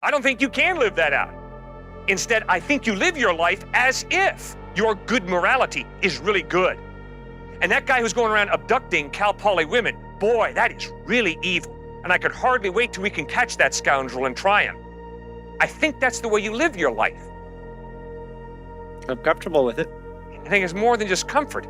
I don't think you can live that out. Instead, I think you live your life as if your good morality is really good. And that guy who's going around abducting Cal Poly women, boy, that is really evil. And I could hardly wait till we can catch that scoundrel and try him. I think that's the way you live your life. I'm comfortable with it. I think it's more than just comfort.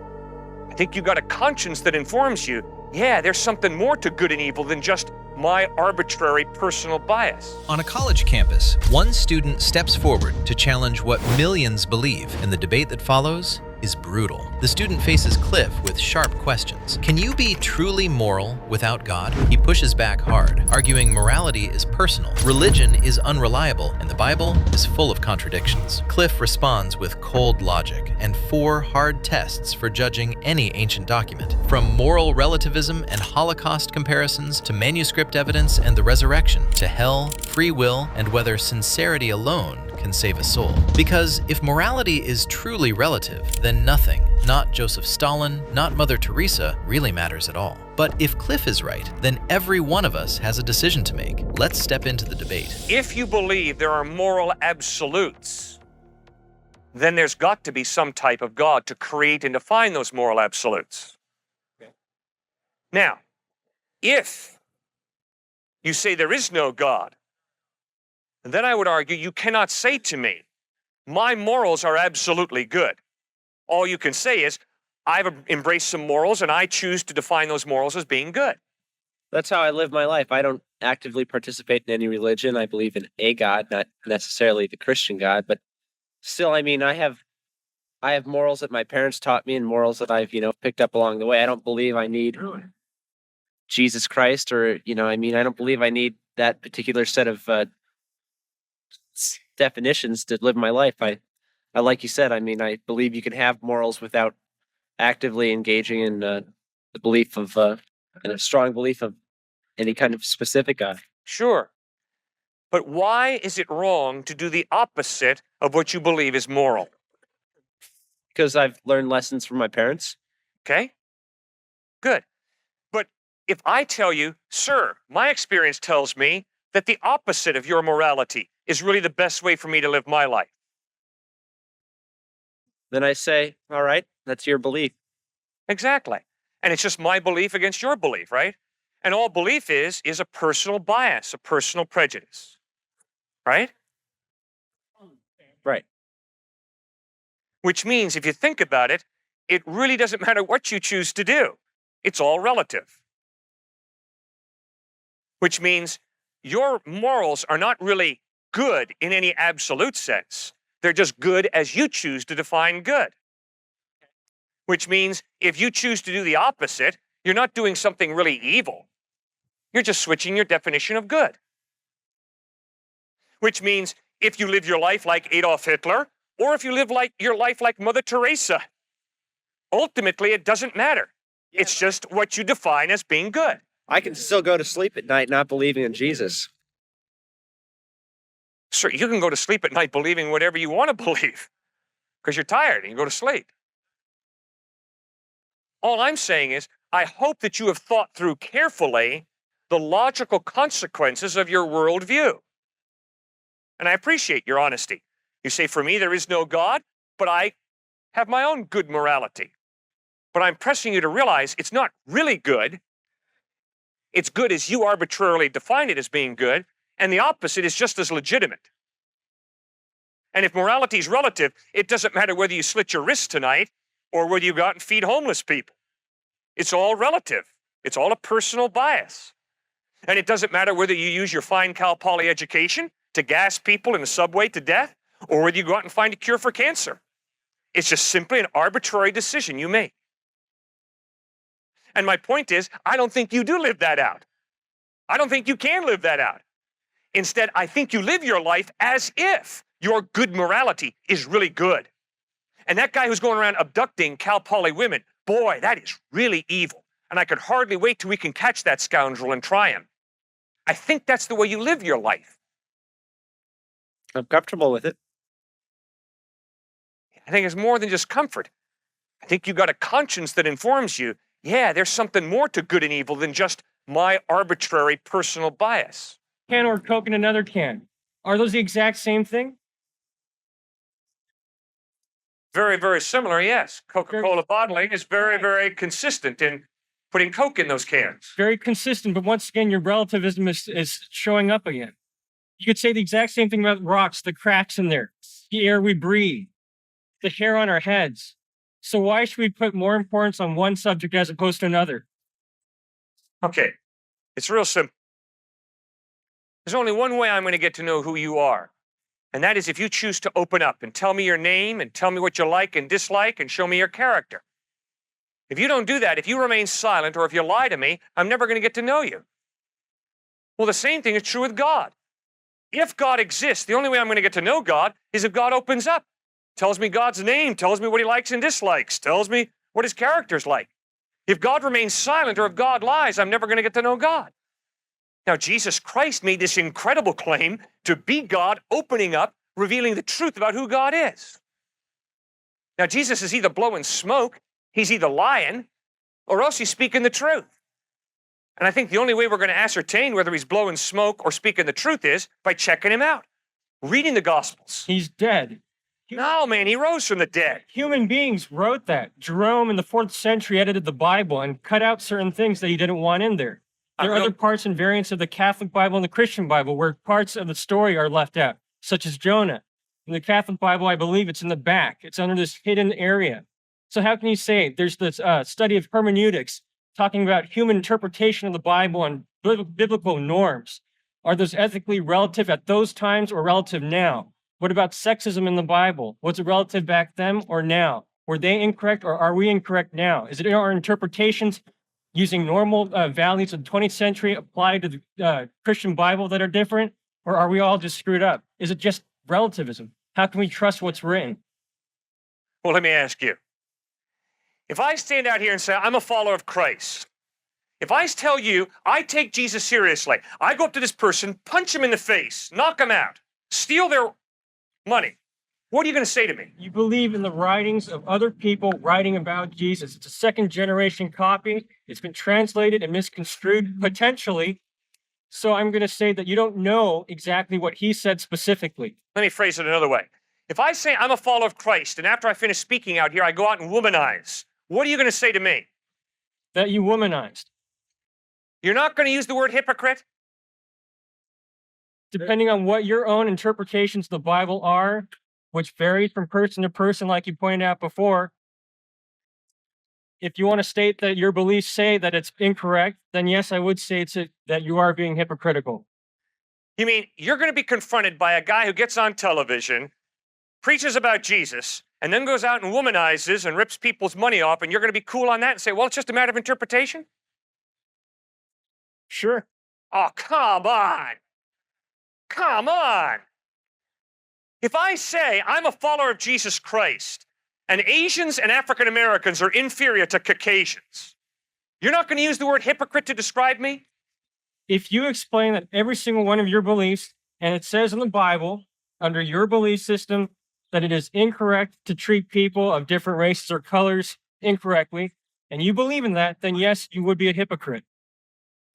I think you got a conscience that informs you, yeah, there's something more to good and evil than just my arbitrary personal bias. On a college campus, one student steps forward to challenge what millions believe, and the debate that follows is brutal. The student faces Cliffe with sharp questions. Can you be truly moral without God? He pushes back hard, arguing morality is personal, religion is unreliable, and the Bible is full of contradictions. Cliffe responds with cold logic and 4 hard tests for judging any ancient document, from moral relativism and Holocaust comparisons to manuscript evidence and the resurrection, to hell, free will, and whether sincerity alone can save a soul. Because if morality is truly relative, then nothing, not Joseph Stalin, not Mother Teresa, really matters at all. But if Cliffe is right, then every one of us has a decision to make. Let's step into the debate. If you believe there are moral absolutes, then there's got to be some type of God to create and define those moral absolutes. Okay. Now, if you say there is no God, then I would argue you cannot say to me, my morals are absolutely good. All you can say is, I've embraced some morals and I choose to define those morals as being good. That's how I live my life. I don't actively participate in any religion. I believe in a God, not necessarily the Christian God, but still, I mean, I have morals that my parents taught me and morals that I've, picked up along the way. I don't believe I need Jesus Christ or, I don't believe I need that particular set of definitions to live my life. I like you said, I believe you can have morals without actively engaging in the belief of, and a strong belief of any kind of specific God. Sure. But why is it wrong to do the opposite of what you believe is moral? Because I've learned lessons from my parents. Okay? Good. But if I tell you, sir, my experience tells me that the opposite of your morality is really the best way for me to live my life. Then I say, all right, that's your belief. Exactly. And it's just my belief against your belief, right? And all belief is a personal bias, a personal prejudice. Right? Right. Which means if you think about it, it really doesn't matter what you choose to do. It's all relative. Which means your morals are not really good in any absolute sense. They're just good as you choose to define good. Which means if you choose to do the opposite, you're not doing something really evil. You're just switching your definition of good. Which means if you live your life like Adolf Hitler, or if you live your life like Mother Teresa, ultimately it doesn't matter. It's just what you define as being good. I can still go to sleep at night not believing in Jesus. Sir, you can go to sleep at night believing whatever you want to believe because you're tired and you go to sleep. All I'm saying is, I hope that you have thought through carefully the logical consequences of your worldview. And I appreciate your honesty. You say, for me, there is no God, but I have my own good morality. But I'm pressing you to realize it's not really good. It's good as you arbitrarily define it as being good, and the opposite is just as legitimate. And if morality is relative, it doesn't matter whether you slit your wrist tonight or whether you go out and feed homeless people. It's all relative. It's all a personal bias. And it doesn't matter whether you use your fine Cal Poly education to gas people in the subway to death or whether you go out and find a cure for cancer. It's just simply an arbitrary decision you make. And my point is, I don't think you do live that out. I don't think you can live that out. Instead, I think you live your life as if your good morality is really good. And that guy who's going around abducting Cal Poly women, boy, that is really evil. And I could hardly wait till we can catch that scoundrel and try him. I think that's the way you live your life. I'm comfortable with it. I think it's more than just comfort. I think you got a conscience that informs you, yeah, there's something more to good and evil than just my arbitrary personal bias. Can or Coke in another can. Are those the exact same thing? Very, very similar, yes. Coca-Cola bottling is very, very consistent in putting Coke in those cans. Very consistent, but once again, your relativism is showing up again. You could say the exact same thing about rocks, the cracks in there, the air we breathe, the hair on our heads. So why should we put more importance on one subject as opposed to another? Okay, it's real simple. There's only one way I'm going to get to know who you are, and that is if you choose to open up and tell me your name and tell me what you like and dislike and show me your character. If you don't do that, if you remain silent or if you lie to me, I'm never going to get to know you. Well, the same thing is true with God. If God exists, the only way I'm going to get to know God is if God opens up, tells me God's name, tells me what he likes and dislikes, tells me what his character's like. If God remains silent or if God lies, I'm never going to get to know God. Now, Jesus Christ made this incredible claim to be God, opening up, revealing the truth about who God is. Now, Jesus is either blowing smoke, he's either lying, or else he's speaking the truth. And I think the only way we're going to ascertain whether he's blowing smoke or speaking the truth is by checking him out, reading the Gospels. He's dead. No, man, he rose from the dead. Human beings wrote that. Jerome in the 4th century edited the Bible and cut out certain things that he didn't want in there. There are other parts and variants of the Catholic Bible and the Christian Bible where parts of the story are left out, such as Jonah. In the Catholic Bible, I believe it's in the back. It's under this hidden area. So how can you say there's this study of hermeneutics talking about human interpretation of the Bible and biblical norms? Are those ethically relative at those times or relative now? What about sexism in the Bible? Was it relative back then or now? Were they incorrect or are we incorrect now? Is it in our interpretations using normal values of the 20th century applied to the Christian Bible that are different? Or are we all just screwed up? Is it just relativism? How can we trust what's written? Well, let me ask you. If I stand out here and say, I'm a follower of Christ, if I tell you I take Jesus seriously, I go up to this person, punch him in the face, knock him out, steal their money, what are you going to say to me? You believe in the writings of other people writing about Jesus. It's a second-generation copy. It's been translated and misconstrued, potentially. So I'm going to say that you don't know exactly what he said specifically. Let me phrase it another way. If I say I'm a follower of Christ, and after I finish speaking out here, I go out and womanize, what are you going to say to me? That you womanized. You're not going to use the word hypocrite? Depending on what your own interpretations of the Bible are, which varies from person to person, like you pointed out before, if you want to state that your beliefs say that it's incorrect, then yes, I would say that you are being hypocritical. You mean you're going to be confronted by a guy who gets on television, preaches about Jesus, and then goes out and womanizes and rips people's money off, and you're going to be cool on that and say, well, it's just a matter of interpretation? Sure. Oh, come on. Come on. If I say I'm a follower of Jesus Christ and Asians and African Americans are inferior to Caucasians, you're not going to use the word hypocrite to describe me? If you explain that every single one of your beliefs, and it says in the Bible, under your belief system, that it is incorrect to treat people of different races or colors incorrectly, and you believe in that, then yes, you would be a hypocrite.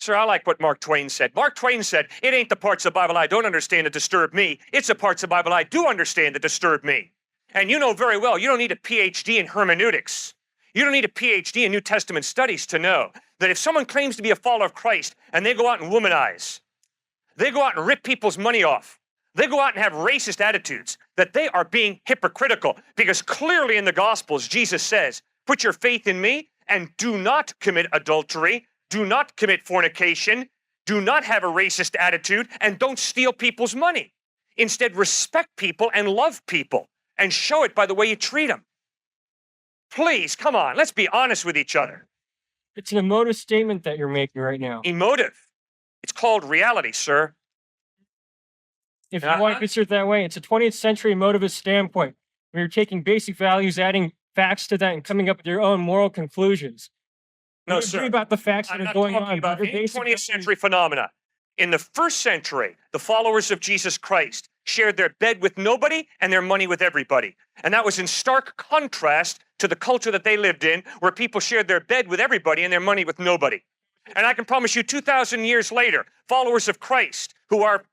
Sir, I like what Mark Twain said. Mark Twain said, it ain't the parts of the Bible I don't understand that disturb me. It's the parts of the Bible I do understand that disturb me. And you know very well, you don't need a PhD in hermeneutics. You don't need a PhD in New Testament studies to know that if someone claims to be a follower of Christ and they go out and womanize, they go out and rip people's money off, they go out and have racist attitudes, that they are being hypocritical, because clearly in the Gospels, Jesus says, put your faith in me and do not commit adultery, do not commit fornication, do not have a racist attitude, and don't steal people's money. Instead, respect people and love people and show it by the way you treat them. Please, come on, let's be honest with each other. It's an emotive statement that you're making right now. Emotive. It's called reality, sir. If you want to consider it that way, it's a 20th century emotivist standpoint, where you're taking basic values, adding facts to that, and coming up with your own moral conclusions. No, You sir. agree about the facts that I'm are not going talking on. about but any your 20th basic century phenomena. In the 1st century, the followers of Jesus Christ shared their bed with nobody and their money with everybody. And that was in stark contrast to the culture that they lived in, where people shared their bed with everybody and their money with nobody. And I can promise you 2,000 years later, followers of Christ who are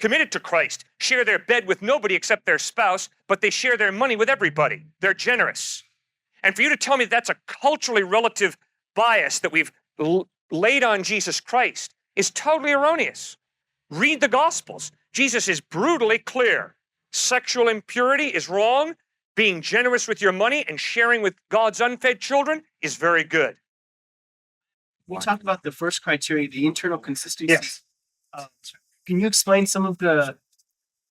committed to Christ share their bed with nobody except their spouse, but they share their money with everybody. They're generous. And for you to tell me that's a culturally relative bias that we've laid on Jesus Christ is totally erroneous. Read the Gospels. Jesus is brutally clear. Sexual impurity is wrong. Being generous with your money and sharing with God's unfed children is very good. We talked about the first criteria, the internal consistency. Yes. Can you explain some of the?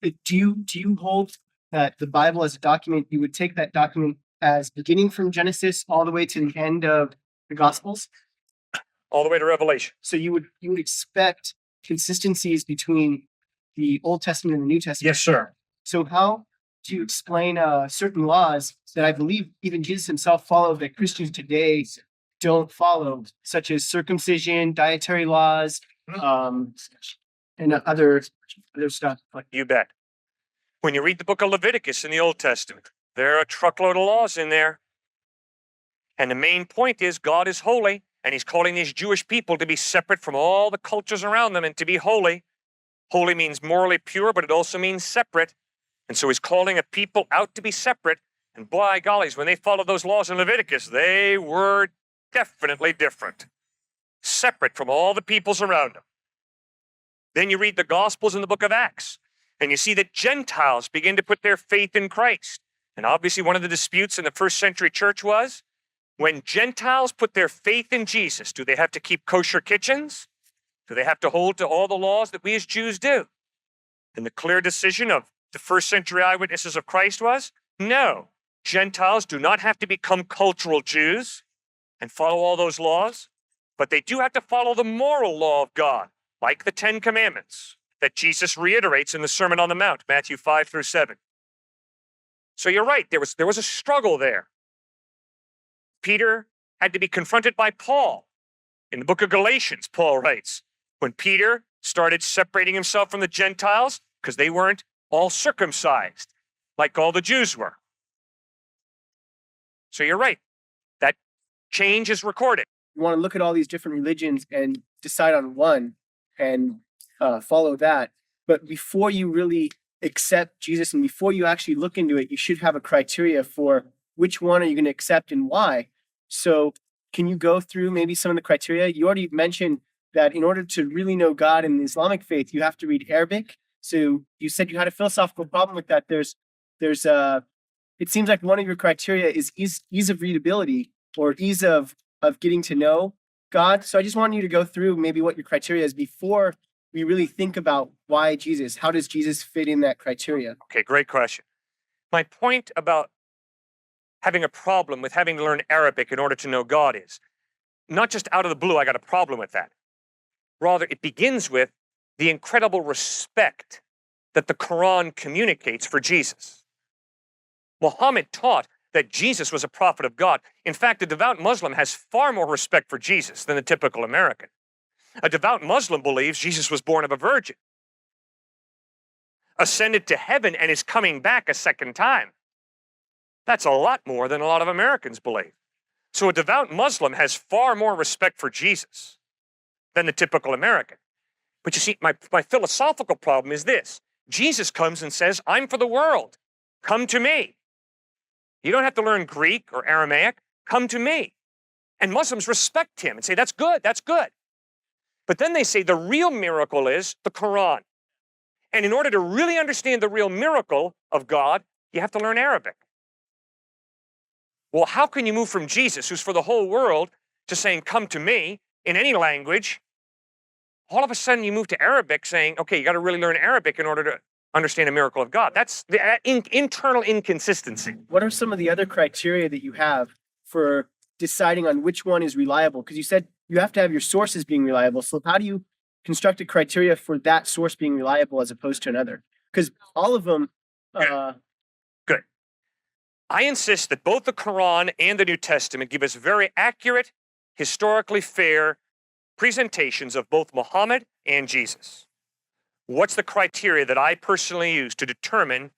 Do you hold that the Bible as a document, you would take that document as beginning from Genesis all the way to the end of the Gospels? All the way to Revelation. So you would expect consistencies between the Old Testament and the New Testament. Yes, sir. So how do you explain certain laws that I believe even Jesus himself followed that Christians today don't follow, such as circumcision, dietary laws, and other stuff? You bet. When you read the book of Leviticus in the Old Testament, there are a truckload of laws in there. And the main point is God is holy, and he's calling these Jewish people to be separate from all the cultures around them and to be holy. Holy means morally pure, but it also means separate. And so he's calling a people out to be separate. And by gollies, when they followed those laws in Leviticus, they were definitely different. Separate from all the peoples around them. Then you read the Gospels in the book of Acts, and you see that Gentiles begin to put their faith in Christ. And obviously one of the disputes in the first century church was, when Gentiles put their faith in Jesus, do they have to keep kosher kitchens? Do they have to hold to all the laws that we as Jews do? And the clear decision of the first century eyewitnesses of Christ was, no, Gentiles do not have to become cultural Jews and follow all those laws, but they do have to follow the moral law of God, like the 10 Commandments that Jesus reiterates in the Sermon on the Mount, Matthew 5 through 7. So you're right, there was a struggle there. Peter had to be confronted by Paul. In the book of Galatians, Paul writes, when Peter started separating himself from the Gentiles, because they weren't all circumcised, like all the Jews were. So you're right, that change is recorded. You want to look at all these different religions and decide on one and follow that. But before you really accept Jesus and before you actually look into it, you should have a criteria for which one are you going to accept and why. So can you go through maybe some of the criteria? You already mentioned that in order to really know God in the Islamic faith, you have to read Arabic. So you said you had a philosophical problem with that. It seems like one of your criteria is ease of readability or ease of getting to know God. So I just want you to go through maybe what your criteria is before we really think about why Jesus. How does Jesus fit in that criteria? Okay, great question. My point about having a problem with having to learn Arabic in order to know God is not just out of the blue, I got a problem with that. Rather, it begins with the incredible respect that the Quran communicates for Jesus. Muhammad taught that Jesus was a prophet of God. In fact, a devout Muslim has far more respect for Jesus than the typical American. A devout Muslim believes Jesus was born of a virgin, ascended to heaven, and is coming back a second time. That's a lot more than a lot of Americans believe. So a devout Muslim has far more respect for Jesus than the typical American. But you see, my philosophical problem is this. Jesus comes and says, I'm for the world. Come to me. You don't have to learn Greek or Aramaic. Come to me. And Muslims respect him and say, that's good, that's good. But then they say the real miracle is the Quran. And in order to really understand the real miracle of God, you have to learn Arabic. Well, how can you move from Jesus, who's for the whole world, to saying, come to me in any language? All of a sudden you move to Arabic saying, okay, you got to really learn Arabic in order to understand a miracle of God. That's the internal inconsistency. What are some of the other criteria that you have for deciding on which one is reliable? Because you said you have to have your sources being reliable. So how do you construct a criteria for that source being reliable as opposed to another? Because all of them... Good. I insist that both the Quran and the New Testament give us very accurate, historically fair presentations of both Muhammad and Jesus. What's the criteria that I personally use to determine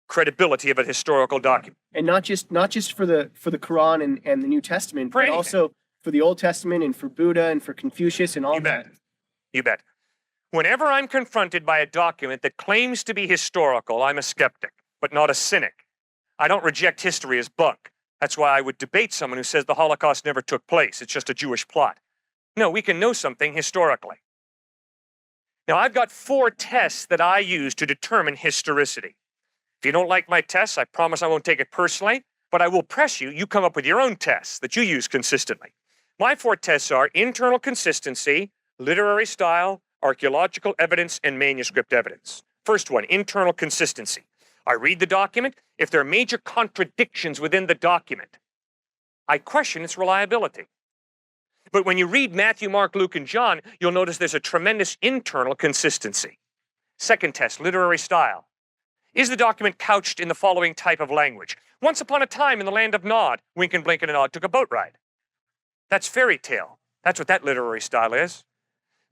credibility of a historical document? And not just for the Quran and the New Testament, For but anything. also for the Old Testament and for Buddha and for Confucius and all You bet. that. You bet. Whenever I'm confronted by a document that claims to be historical, I'm a skeptic, but not a cynic. I don't reject history as bunk. That's why I would debate someone who says the Holocaust never took place. It's just a Jewish plot. No, we can know something historically. Now, I've got 4 tests that I use to determine historicity. If you don't like my tests, I promise I won't take it personally, but I will press you. You come up with your own tests that you use consistently. My 4 tests are internal consistency, literary style, archaeological evidence, and manuscript evidence. First one, internal consistency. I read the document. If there are major contradictions within the document, I question its reliability. But when you read Matthew, Mark, Luke, and John, you'll notice there's a tremendous internal consistency. Second test, literary style. Is the document couched in the following type of language? Once upon a time in the land of Nod, Wink and Blink and Nod took a boat ride. That's fairy tale. That's what that literary style is.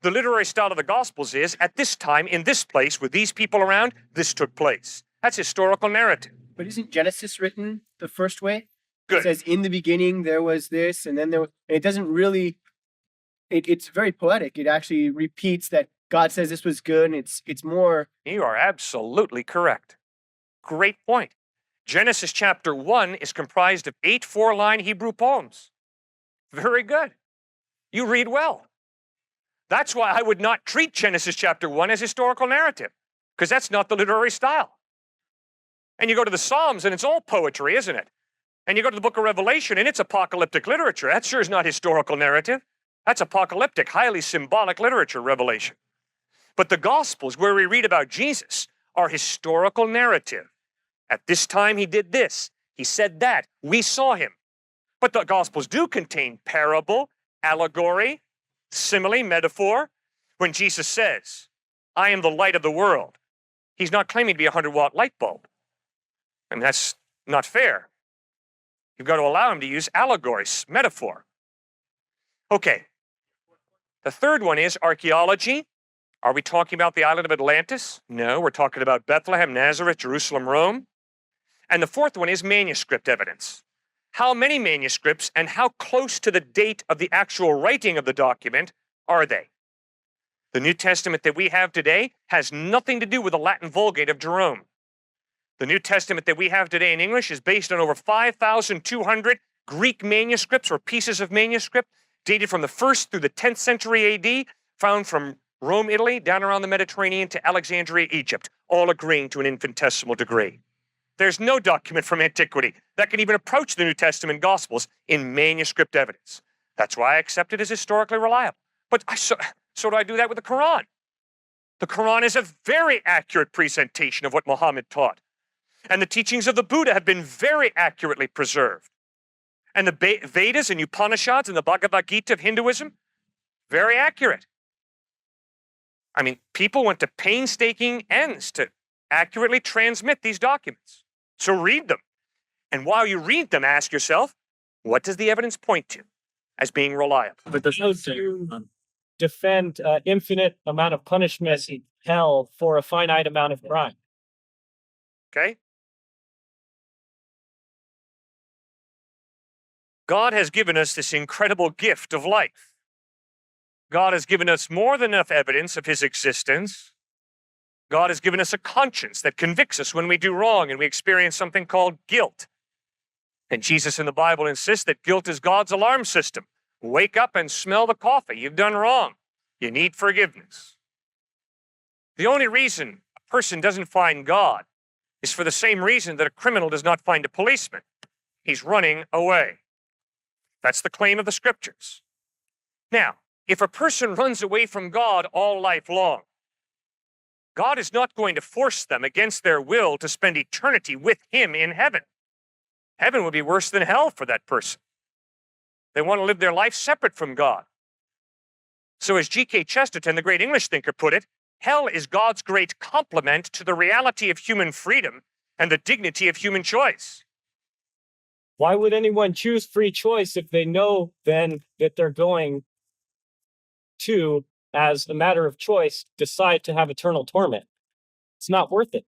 The literary style of the Gospels is, at this time, in this place, with these people around, this took place. That's historical narrative. But isn't Genesis written the first way? Good. It says, in the beginning there was this, and then there was, and it doesn't really, it's very poetic. It actually repeats that God says this was good, and it's more. You are absolutely correct. Great point. Genesis chapter 1 is comprised of 8 4-line Hebrew poems. Very good. You read well. That's why I would not treat Genesis chapter 1 as historical narrative, because that's not the literary style. And you go to the Psalms, and it's all poetry, isn't it? And you go to the book of Revelation, and it's apocalyptic literature. That sure is not historical narrative. That's apocalyptic, highly symbolic literature, Revelation. But the Gospels, where we read about Jesus, are historical narrative. At this time, he did this. He said that. We saw him. But the Gospels do contain parable, allegory, simile, metaphor. When Jesus says, I am the light of the world, he's not claiming to be a 100-watt light bulb. I mean, that's not fair. You've got to allow him to use allegories, metaphor. Okay. The third one is archaeology. Are we talking about the island of Atlantis? No, we're talking about Bethlehem, Nazareth, Jerusalem, Rome. And the fourth one is manuscript evidence. How many manuscripts and how close to the date of the actual writing of the document are they? The New Testament that we have today has nothing to do with the Latin Vulgate of Jerome. The New Testament that we have today in English is based on over 5,200 Greek manuscripts or pieces of manuscript dated from the 1st through the 10th century AD, found from Rome, Italy, down around the Mediterranean to Alexandria, Egypt, all agreeing to an infinitesimal degree. There's no document from antiquity that can even approach the New Testament Gospels in manuscript evidence. That's why I accept it as historically reliable. But so do I do that with the Quran. The Quran is a very accurate presentation of what Muhammad taught. And the teachings of the Buddha have been very accurately preserved. And the Vedas and Upanishads and the Bhagavad Gita of Hinduism, very accurate. I mean, people went to painstaking ends to accurately transmit these documents. So read them. And while you read them, ask yourself, what does the evidence point to as being reliable? But there's no to defend infinite amount of punishment in hell for a finite amount of crime. Okay? God has given us this incredible gift of life. God has given us more than enough evidence of his existence. God has given us a conscience that convicts us when we do wrong and we experience something called guilt. And Jesus in the Bible insists that guilt is God's alarm system. Wake up and smell the coffee. You've done wrong. You need forgiveness. The only reason a person doesn't find God is for the same reason that a criminal does not find a policeman. He's running away. That's the claim of the scriptures. Now, if a person runs away from God all life long, God is not going to force them against their will to spend eternity with him in heaven. Heaven would be worse than hell for that person. They want to live their life separate from God. So as G.K. Chesterton, the great English thinker, put it, hell is God's great complement to the reality of human freedom and the dignity of human choice. Why would anyone choose free choice if they know then that they're going to, as a matter of choice, decide to have eternal torment? It's not worth it.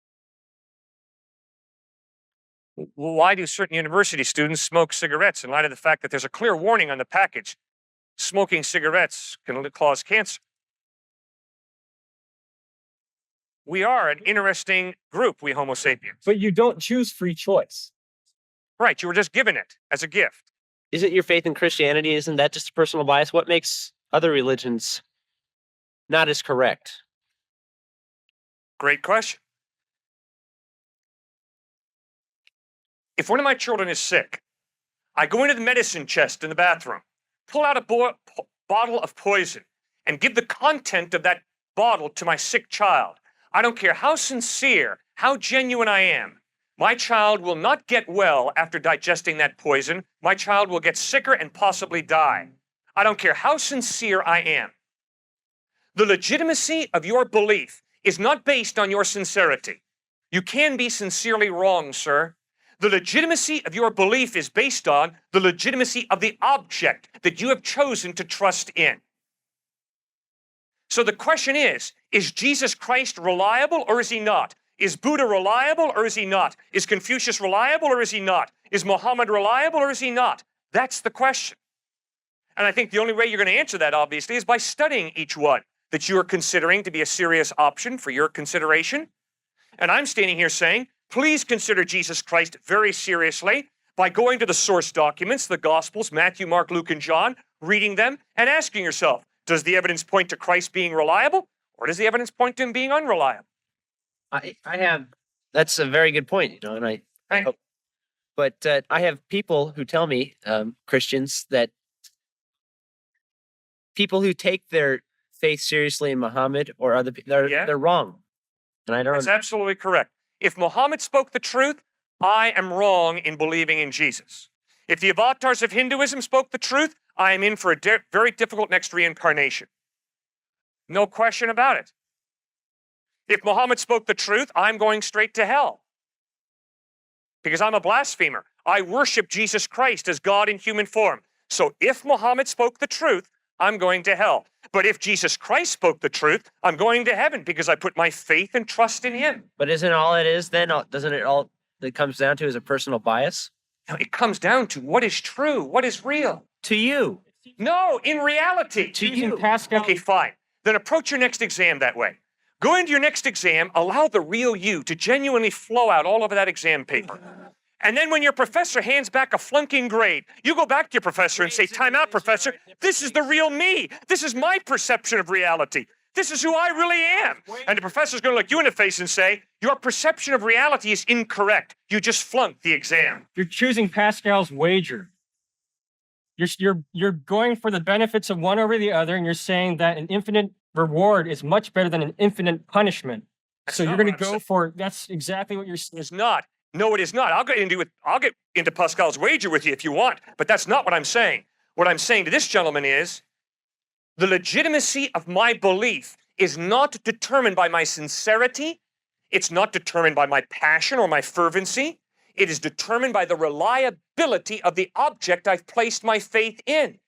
Why do certain university students smoke cigarettes in light of the fact that there's a clear warning on the package? Smoking cigarettes can cause cancer. We are an interesting group, we Homo sapiens. But you don't choose free choice. Right, you were just given it as a gift. Isn't your faith in Christianity, isn't that just a personal bias? What makes other religions not as correct? Great question. If one of my children is sick, I go into the medicine chest in the bathroom, pull out a bottle of poison, and give the content of that bottle to my sick child. I don't care how sincere, how genuine I am. My child will not get well after digesting that poison. My child will get sicker and possibly die. I don't care how sincere I am. The legitimacy of your belief is not based on your sincerity. You can be sincerely wrong, sir. The legitimacy of your belief is based on the legitimacy of the object that you have chosen to trust in. So the question is Jesus Christ reliable or is he not? Is Buddha reliable or is he not? Is Confucius reliable or is he not? Is Muhammad reliable or is he not? That's the question. And I think the only way you're going to answer that, obviously, is by studying each one that you are considering to be a serious option for your consideration. And I'm standing here saying, please consider Jesus Christ very seriously by going to the source documents, the Gospels, Matthew, Mark, Luke, and John, reading them and asking yourself, does the evidence point to Christ being reliable or does the evidence point to him being unreliable? That's a very good point, and Right. but I have people who tell me, Christians, that people who take their faith seriously in Muhammad or other people, they're wrong. And I don't. That's absolutely correct. If Muhammad spoke the truth, I am wrong in believing in Jesus. If the avatars of Hinduism spoke the truth, I am in for a very difficult next reincarnation. No question about it. If Muhammad spoke the truth, I'm going straight to hell. Because I'm a blasphemer. I worship Jesus Christ as God in human form. So if Muhammad spoke the truth, I'm going to hell. But if Jesus Christ spoke the truth, I'm going to heaven because I put my faith and trust in him. But isn't all it is then? Doesn't it all that comes down to is a personal bias? Now, it comes down to what is true, what is real. To you. No, in reality. To you. Pascal, Okay, fine. Then approach your next exam that way. Go into your next exam, allow the real you to genuinely flow out all over that exam paper. And then when your professor hands back a flunking grade, you go back to your professor and say, time out, professor. This is the real me. This is my perception of reality. This is who I really am. And the professor's going to look you in the face and say, your perception of reality is incorrect. You just flunked the exam. you're choosing Pascal's wager. You're going for the benefits of one over the other, and you're saying that an infinite reward is much better than an infinite punishment. That's So not you're going what to I'm go saying. for that's exactly what you're saying. It's not. No, it is not. I'll get into Pascal's wager with you if you want, but that's not what I'm saying. What I'm saying to this gentleman is the legitimacy of my belief is not determined by my sincerity. It's not determined by my passion or my fervency. It is determined by the reliability of the object I've placed my faith in.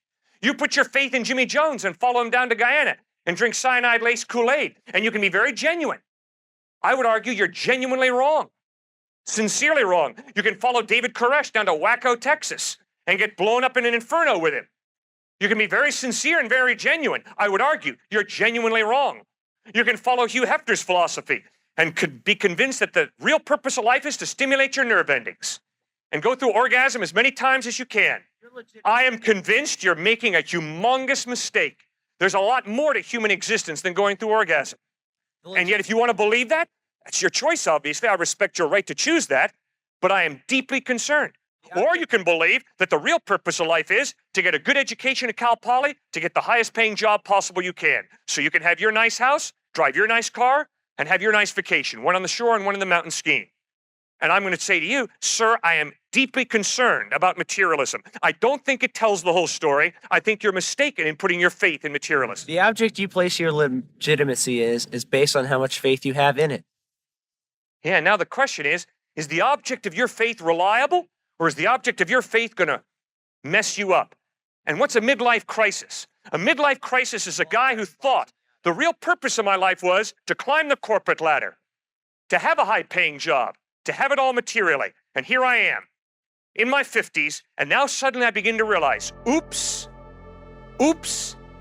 You put your faith in Jimmy Jones and follow him down to Guyana and drink cyanide-laced Kool-Aid, and you can be very genuine. I would argue you're genuinely wrong, sincerely wrong. You can follow David Koresh down to Waco, Texas, and get blown up in an inferno with him. You can be very sincere and very genuine. I would argue you're genuinely wrong. You can follow Hugh Hefner's philosophy and could be convinced that the real purpose of life is to stimulate your nerve endings and go through orgasm as many times as you can. I am convinced you're making a humongous mistake. There's a lot more to human existence than going through orgasm. And yet, if you want to believe that, that's your choice, obviously. I respect your right to choose that, but I am deeply concerned. Or you can believe that the real purpose of life is to get a good education at Cal Poly, to get the highest paying job possible you can. So you can have your nice house, drive your nice car, and have your nice vacation, one on the shore and one in the mountain skiing. And I'm going to say to you, sir, I am deeply concerned about materialism. I don't think it tells the whole story. I think you're mistaken in putting your faith in materialism. The object you place your legitimacy is based on how much faith you have in it. Yeah, now the question is the object of your faith reliable, or is the object of your faith going to mess you up? And what's a midlife crisis? A midlife crisis is a guy who thought the real purpose of my life was to climb the corporate ladder, to have a high-paying job, to have it all materially. And here I am, in my 50s, and now suddenly I begin to realize, oops,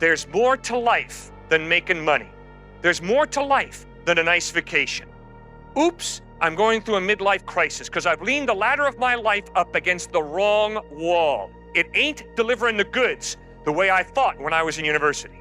there's more to life than making money. There's more to life than a nice vacation. Oops, I'm going through a midlife crisis because I've leaned the ladder of my life up against the wrong wall. It ain't delivering the goods the way I thought when I was in university.